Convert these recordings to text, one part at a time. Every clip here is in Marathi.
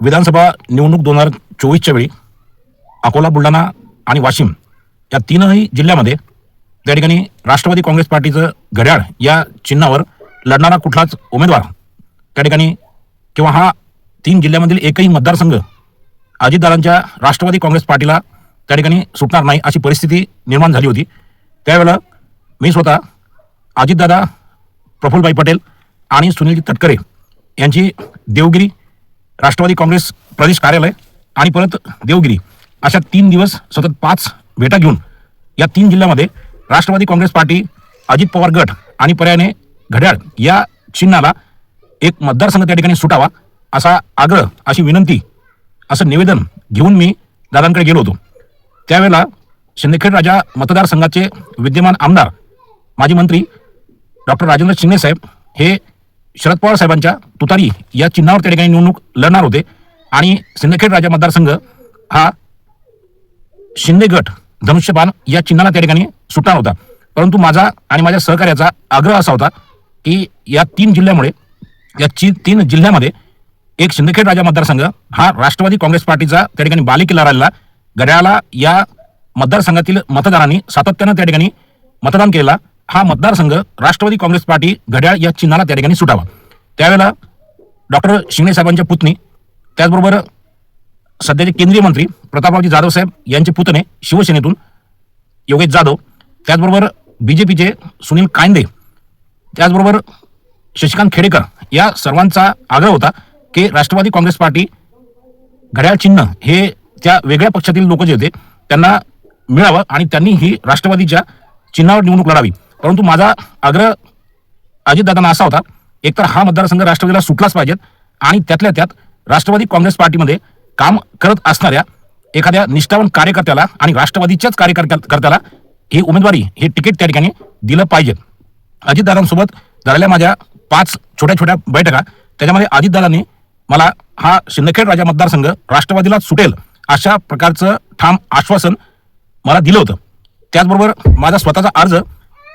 विधानसभा निवडणूक 2024च्या वेळी अकोला, बुलढाणा आणि वाशिम या तीनही जिल्ह्यामध्ये त्या ठिकाणी राष्ट्रवादी काँग्रेस पार्टीचं घड्याळ या चिन्हावर लढणारा कुठलाच उमेदवार त्या ठिकाणी किंवा हा 3 जिल्ह्यामधील एकही मतदारसंघ अजितदादांच्या राष्ट्रवादी काँग्रेस पार्टीला त्या ठिकाणी सुटणार नाही अशी परिस्थिती निर्माण झाली होती। त्यावेळेला मी स्वतः अजितदादा, प्रफुल्लभाई पटेल आणि सुनीलजी तटकरे यांची देवगिरी राष्ट्रवादी काँग्रेस प्रदेश कार्यालय आणि परत देवगिरी अशा 3 दिवस सतत 5 भेटा घेऊन या 3 जिल्ह्यामध्ये राष्ट्रवादी काँग्रेस पार्टी, अजित पवार गट आणि पर्यायाने घड्याळ या चिन्हाला एक मतदारसंघ त्या ठिकाणी सुटावा असा आग्रह, अशी विनंती, असं निवेदन घेऊन मी दादांकडे गेलो होतो। त्यावेळेला शिंदखेड राजा मतदारसंघाचे विद्यमान आमदार, माजी मंत्री डॉक्टर राजेंद्र शिंगणे साहेब हे शरद पवार साहेबांच्या तुतारी या चिन्हावर त्या ठिकाणी निवडणूक लढणार होते आणि शिंदखेड राजा मतदारसंघ हा शिंदे गट धनुष्यबाण या चिन्हाला त्या ठिकाणी सुटणार होता। परंतु माझा आणि माझ्या सहकार्याचा आग्रह असा होता की या 3 जिल्ह्यामुळे, या 3 जिल्ह्यामध्ये एक शिंदखेड राजा मतदारसंघ हा राष्ट्रवादी काँग्रेस पार्टीचा त्या ठिकाणी बालेकिल्ला राहिला। घड्याळाला या मतदारसंघातील मतदारांनी सातत्यानं त्या ठिकाणी मतदान केलेला हा मतदारसंघ राष्ट्रवादी काँग्रेस पार्टी घड्याळ या चिन्हाला त्या ठिकाणी सुटावा। त्यावेळेला डॉक्टर शिंगणे साहेबांच्या पुतणी, त्याचबरोबर सध्याचे केंद्रीय मंत्री प्रतापरावजी जाधव साहेब यांचे पुतणे शिवसेनेतून योगेश जाधव, त्याचबरोबर बीजेपीचे सुनील कांदे, त्याचबरोबर शशिकांत खेडेकर या सर्वांचा आग्रह होता की राष्ट्रवादी काँग्रेस पार्टी घड्याळ चिन्ह हे त्या वेगळ्या पक्षातील लोक जे होते त्यांना मिळावं आणि त्यांनी ही राष्ट्रवादीच्या चिन्हावर निवडणूक लढावी। परंतु माझा आग्रह अजितदादांना असा होता, एकतर हा मतदारसंघ राष्ट्रवादीला सुटलाच पाहिजेत आणि त्यातल्या त्यात राष्ट्रवादी काँग्रेस पार्टीमध्ये काम करत असणाऱ्या एखाद्या निष्ठावान कार्यकर्त्याला आणि राष्ट्रवादीच्याच कार्यकर्त्याला ही उमेदवारी, हे तिकीट त्या ठिकाणी दिलं पाहिजे। अजितदादांसोबत झालेल्या माझ्या 5 छोट्या बैठका, त्याच्यामध्ये अजितदादांनी मला हा शिंदखेड राजा मतदारसंघ राष्ट्रवादीला सुटेल अशा प्रकारचं ठाम आश्वासन मला दिलं होतं। त्याचबरोबर माझा स्वतःचा अर्ज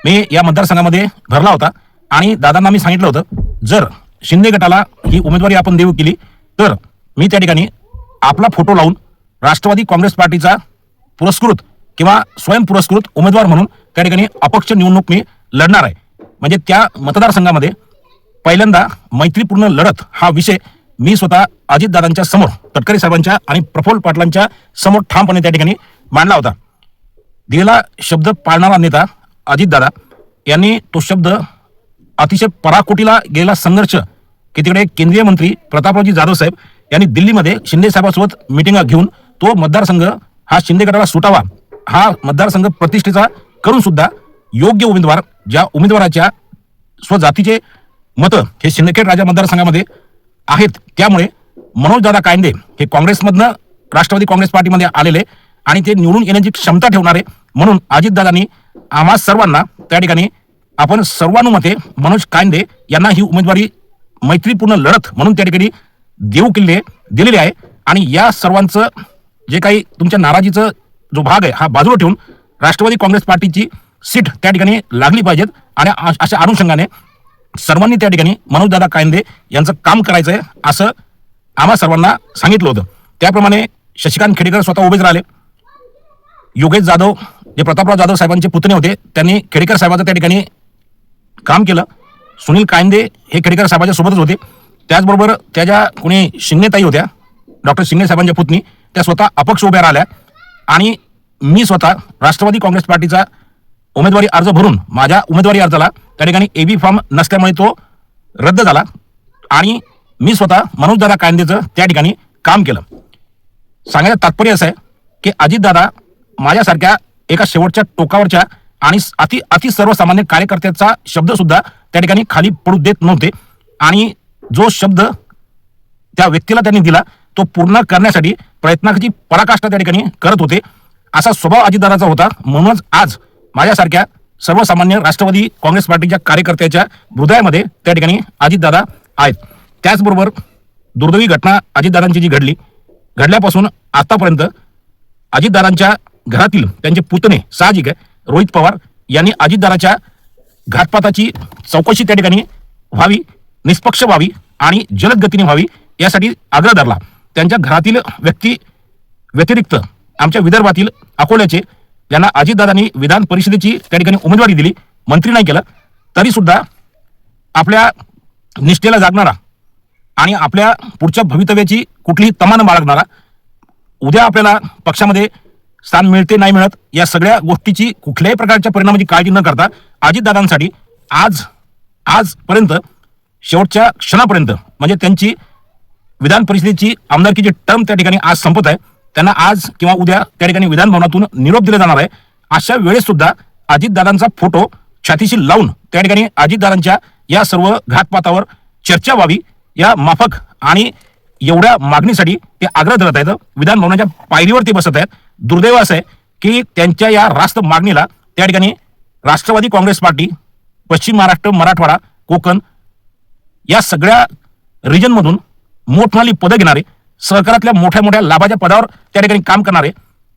मी या मतदारसंघामध्ये भरला होता आणि दादांना मी सांगितलं होतं, जर शिंदे गटाला ही उमेदवारी आपण देऊ केली तर मी त्या ठिकाणी आपला फोटो लावून राष्ट्रवादी काँग्रेस पार्टीचा पुरस्कृत किंवा स्वयंपुरस्कृत उमेदवार म्हणून त्या ठिकाणी अपक्ष निवडणूक मी लढणार आहे। म्हणजे त्या मतदारसंघामध्ये पहिल्यांदा मैत्रीपूर्ण लढत हा विषय मी स्वतः अजितदादांच्या समोर, तटकरे साहेबांच्या आणि प्रफुल्ल पाटलांच्या समोर ठामपणे त्या ठिकाणी मांडला होता। दिलेला शब्द पाळणारा नेता अजितदादा यांनी तो शब्द अतिशय पराकोटीला गेलेला संघर्ष की तिकडे केंद्रीय मंत्री प्रतापरावजी जाधव साहेब यांनी दिल्लीमध्ये शिंदे साहेबांसोबत मिटिंग घेऊन तो मतदारसंघ हा शिंदे गटाला सुटावा, हा मतदारसंघ प्रतिष्ठेचा करून सुद्धा योग्य उमेदवार, ज्या उमेदवाराच्या स्वजातीचे मतं हे शिंदखेड राजा मतदारसंघामध्ये आहेत, त्यामुळे मनोजदादा कांदे हे काँग्रेसमधनं राष्ट्रवादी काँग्रेस पार्टीमध्ये आलेले आणि ते निवडून येण्याची क्षमता ठेवणारे, म्हणून अजितदादांनी आम्हा सर्वांना त्या ठिकाणी आपण सर्वानुमते मनोज कांदे यांना ही उमेदवारी मैत्रीपूर्ण लढत म्हणून त्या ठिकाणी देऊ केले दिलेले आहे। आणि या सर्वांचं जे काही तुमच्या नाराजीचं जो भाग आहे हा बाजूला ठेवून राष्ट्रवादी काँग्रेस पार्टीची सीट त्या ठिकाणी लागली पाहिजेत आणि अशा अनुषंगाने सर्वांनी त्या ठिकाणी मनोजदादा कांदे यांचं काम करायचं आहे असं आम्हा सर्वांना सांगितलं होतं। त्याप्रमाणे शशिकांत खेडेकर स्वतः उभेच राहिले, योगेश जाधव जे प्रतापराव जाधव साहेबांचे पुतणे होते त्यांनी खेडेकर साहेबांचं त्या ठिकाणी काम केलं, सुनील कांदे हे खेडेकर साहेबांच्या सोबतच होते, त्याचबरोबर त्याच्या कोणी शिंगणेताई होत्या, डॉक्टर शिंगणे साहेबांच्या पुतणी, त्या स्वतः अपक्ष उभ्या राहिल्या आणि मी स्वतः राष्ट्रवादी काँग्रेस पार्टीचा उमेदवारी अर्ज भरून माझ्या उमेदवारी अर्जाला त्या ठिकाणी AB फॉर्म नसल्यामुळे तो रद्द झाला आणि मी स्वतः मनोजदादा कांदेचं त्या ठिकाणी काम केलं। सांगायचं तात्पर्य असं आहे की अजितदादा माझ्यासारख्या एका शेवटच्या टोकावरच्या आणि अति सर्वसामान्य कार्यकर्त्याचा शब्द सुद्धा त्या ठिकाणी खाली पडू देत नव्हते आणि जो शब्द त्या व्यक्तीला त्यांनी दिला तो पूर्ण करण्यासाठी प्रयत्नाची पराकाष्ठा त्या ठिकाणी करत होते, असा स्वभाव अजितदादाचा होता। म्हणूनच आज माझ्यासारख्या सर्वसामान्य राष्ट्रवादी काँग्रेस पार्टीच्या कार्यकर्त्याच्या हृदयामध्ये त्या ठिकाणी अजितदादा आहेत। त्याचबरोबर दुर्दैवी घटना अजितदादांची जी घडल्यापासून आतापर्यंत अजितदादांच्या घरातील त्यांचे पुतणे साहजिक आहे रोहित पवार यांनी अजितदादाच्या घातपाताची चौकशी त्या ठिकाणी व्हावी, निष्पक्ष व्हावी आणि जलद गतीने व्हावी यासाठी आग्रह धरला। त्यांच्या घरातील व्यक्ती व्यतिरिक्त आमच्या विदर्भातील अकोल्याचे ज्यांना अजितदादांनी विधान परिषदेची त्या ठिकाणी उमेदवारी दिली, मंत्री नाही केलं, तरी सुद्धा आपल्या निष्ठेला जागणारा आणि आपल्या पुढच्या भवितव्याची कुठलीही तमा न बाळगणारा, उद्या आपल्याला पक्षामध्ये स्थान मिळते नाही मिळत या सगळ्या गोष्टीची कुठल्याही प्रकारच्या परिणामाची काळजी न करता अजितदादांसाठी आजपर्यंत शेवटच्या क्षणापर्यंत म्हणजे त्यांची विधान परिषदेची आमदारकीची टर्म त्या ठिकाणी आज संपत आहे, त्यांना आज किंवा उद्या त्या ठिकाणी विधान भवनातून निरोप दिला जाणार आहे. अशा वेळेस सुद्धा अजितदादांचा फोटो छातीशी लावून त्या ठिकाणी अजितदादांच्या या सर्व घातपातावर चर्चा व्हावी या माफक आणि एवढ्या मागणीसाठी ते आग्रह धरत आहेत. विधान भवनाच्या पायरीवर ते बसत आहेत. दुर्दैव असं आहे की त्यांच्या या रास्त मागणीला त्या ठिकाणी राष्ट्रवादी काँग्रेस पार्टी, पश्चिम महाराष्ट्र, मराठवाडा, कोकण या सगळ्या रिजनमधून मोठमोठी पदं घेणारे, सहकारातल्या मोठ्या मोठ्या लाभाच्या पदावर त्या ठिकाणी काम करणारे,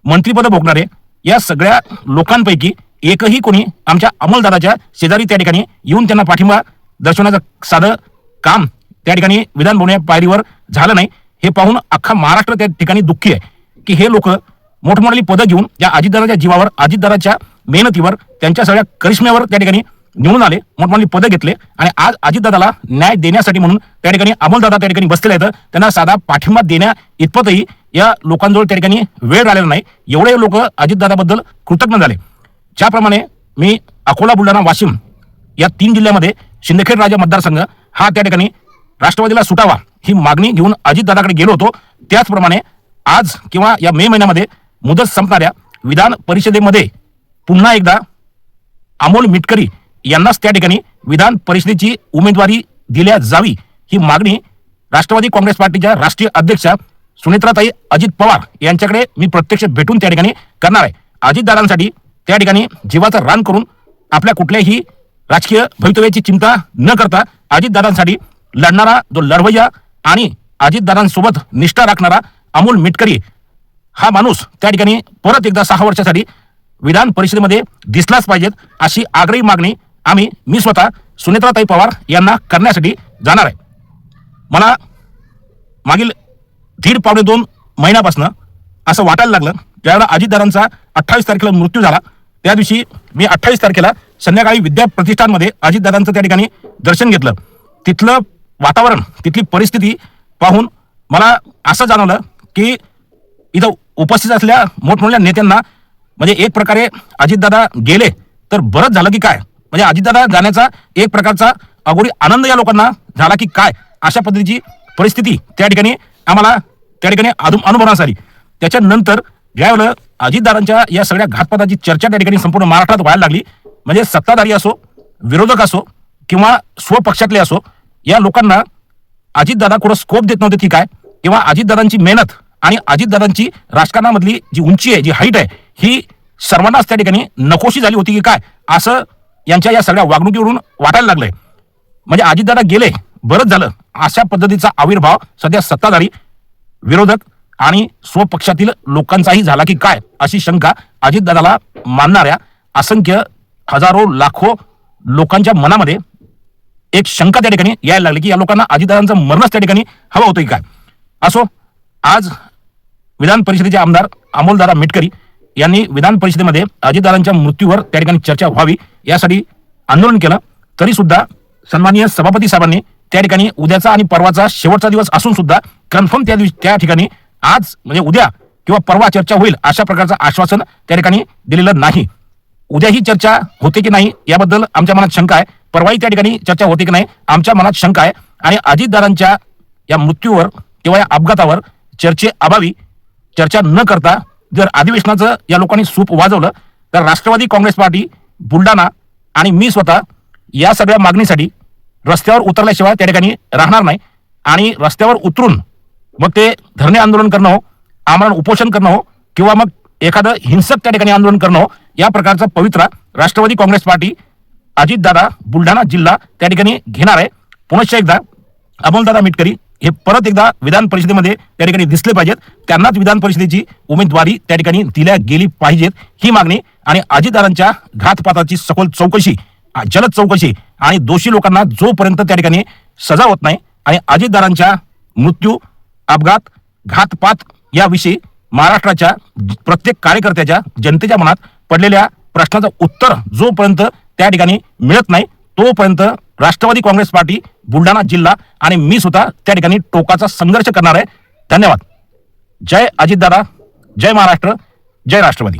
मंत्रिपदं भोगणारे या सगळ्या लोकांपैकी एकही कोणी आमच्या अमोलदादाच्या शेजारी त्या ठिकाणी येऊन त्यांना पाठिंबा दर्शवण्याचं साधं काम त्या ठिकाणी विधान भवन पायरीवर झालं नाही. हे पाहून अख्खा महाराष्ट्र त्या ठिकाणी दुःखी आहे की हे लोक मोठमोठी पदं घेऊन या अजितदादाच्या जीवावर, अजितदादाच्या मेहनतीवर, त्यांच्या सगळ्या करिश्म्यावर त्या ठिकाणी निवडून आले, मोठमोठी पदं घेतले आणि आज अजितदादाला न्याय देण्यासाठी म्हणून त्या ठिकाणी अमोलदादा त्या ठिकाणी बसलेले आहेत. त्यांना साधा पाठिंबा देण्या इतपतही या लोकांजवळ त्या ठिकाणी वेळ राहिलेला नाही. एवढे लोक अजितदादाबद्दल कृतज्ञ झाले. ज्याप्रमाणे मी अकोला, बुलढाणा, वाशिम या 3 जिल्ह्यामध्ये शिंदखेड राजा मतदारसंघ हा त्या ठिकाणी राष्ट्रवादीला सुटावा ही मागणी घेऊन अजितदादाकडे गेलो होतो, त्याचप्रमाणे आज किंवा या मे महिन्यामध्ये मुदत संपणाऱ्या विधान परिषदेमध्ये पुन्हा एकदा अमोल मिटकरी यांनाच त्या ठिकाणी विधान परिषदेची उमेदवारी दिल्या जावी ही मागणी राष्ट्रवादी काँग्रेस पार्टीच्या राष्ट्रीय अध्यक्षा सुनेत्राताई अजित पवार यांच्याकडे मी प्रत्यक्ष भेटून त्या ठिकाणी करणार आहे. अजितदादांसाठी त्या ठिकाणी जीवाचं रान करून आपल्या कुठल्याही राजकीय भवितव्याची चिंता न करता अजितदादांसाठी लढणारा जो लढवय्या आणि अजितदादांसोबत निष्ठा राखणारा अमोल मिटकरी हा माणूस त्या ठिकाणी परत एकदा 6 वर्षासाठी विधान परिषदेमध्ये दिसलाच पाहिजेत अशी आग्रही मागणी मी स्वतः सुनेत्राताई पवार यांना करण्यासाठी जाणार आहे. मला मागील 1.5-2 महिन्यापासून असं वाटायला लागलं, ज्यावेळेला अजितदादांचा 28 तारखेला मृत्यू झाला त्या दिवशी मी 28 तारखेला संध्याकाळी विद्या प्रतिष्ठानमध्ये अजितदादांचं त्या ठिकाणी दर्शन घेतलं. तिथलं वातावरण, तिथली परिस्थिती पाहून मला असं जाणवलं की इथं उपस्थित असलेल्या मोठमोठ्या नेत्यांना म्हणजे एक प्रकारे अजितदादा गेले तर बरंच झालं की काय, म्हणजे अजितदादा जाण्याचा एक प्रकारचा अगोरी आनंद या लोकांना झाला की काय, अशा पद्धतीची परिस्थिती त्या ठिकाणी आम्हाला त्या ठिकाणी अनुभवण्यास आली. त्याच्यानंतर ज्यावेळेला अजितदादांच्या या सगळ्या घातपाताची चर्चा त्या ठिकाणी संपूर्ण महाराष्ट्रात व्हायला लागली, म्हणजे सत्ताधारी असो, विरोधक असो किंवा स्वपक्षातले असो, या लोकांना अजितदादा कुठं स्कोप देत नव्हते की काय, किंवा अजितदादांची मेहनत आणि अजितदादांची राजकारणामधली जी उंची आहे, जी हाईट आहे, ही सर्वांनाच त्या ठिकाणी नकोशी झाली होती की काय, असं यांच्या या सगळ्या वागणुकीवरून वाटायला लागलंय. म्हणजे अजितदादा गेले बरंच झालं अशा पद्धतीचा आविर्भाव सध्या सत्ताधारी, विरोधक आणि स्वपक्षातील लोकांचाही झाला की काय अशी शंका अजितदादाला मानणाऱ्या असंख्य हजारो लाखो लोकांच्या मनामध्ये एक शंका त्या ठिकाणी यायला लागली की या लोकांना अजितदादांचं मरणच त्या ठिकाणी हवं होतं की काय. असो, आज विधान परिषदेचे आमदार अमोलदादा मिटकरी यांनी विधान परिषदेमध्ये अजितदादांच्या मृत्यूवर त्या ठिकाणी चर्चा व्हावी यासाठी आंदोलन केलं. तरी सुद्धा सन्माननीय सभापती साहेबांनी त्या ठिकाणी उद्याचा आणि परवाचा शेवटचा दिवस असून सुद्धा कन्फर्म त्या ठिकाणी आज म्हणजे उद्या किंवा परवा चर्चा होईल अशा प्रकारचं आश्वासन त्या ठिकाणी दिलेलं नाही. उद्या ही चर्चा होते की नाही याबद्दल आमच्या मनात शंका आहे, परवाही त्या ठिकाणी चर्चा होते की नाही आमच्या मनात शंका आहे. आणि अजितदादांच्या या मृत्यूवर किंवा या अपघातावर चर्चेअभावी चर्चा न करता जर अधिवेशनाचं या लोकांनी सूप वाजवलं तर राष्ट्रवादी काँग्रेस पार्टी बुलढाणा आणि मी स्वतः या सगळ्या मागणीसाठी रस्त्यावर उतरल्याशिवाय त्या ठिकाणी राहणार नाही. आणि रस्त्यावर उतरून मग ते धरणे आंदोलन करणं हो, आमरण उपोषण करणं हो, किंवा मग एखादं हिंसक त्या ठिकाणी आंदोलन करणं हो, या प्रकारचा पवित्रा राष्ट्रवादी काँग्रेस पार्टी अजितदादा बुलढाणा जिल्हा त्या ठिकाणी घेणार आहे. पुनश्च एकदा अमोलदादा मिटकरी हे परत एकदा विधान परिषदेमध्ये त्या ठिकाणी दिसले पाहिजेत, त्यांनाच विधान परिषदेची उमेदवारी त्या ठिकाणी दिल्या गेली पाहिजेत ही मागणी. आणि अजितदादांच्या घातपाताची सखोल चौकशी, जलद चौकशी आणि दोषी लोकांना जोपर्यंत त्या ठिकाणी सजा होत नाही आणि अजितदादांच्या मृत्यू, अपघात घातपात याविषयी महाराष्ट्राच्या प्रत्येक कार्यकर्त्याच्या जनतेच्या मनात पडलेल्या प्रश्नाचं उत्तर जोपर्यंत त्या ठिकाणी मिळत नाही तोपर्यंत राष्ट्रवादी काँग्रेस पार्टी बुलढाणा जिल्हा आणि मी सुद्धा त्या ठिकाणी टोकाचा संघर्ष करणार आहे. धन्यवाद. जय अजितदादा, जय महाराष्ट्र, जय राष्ट्रवादी.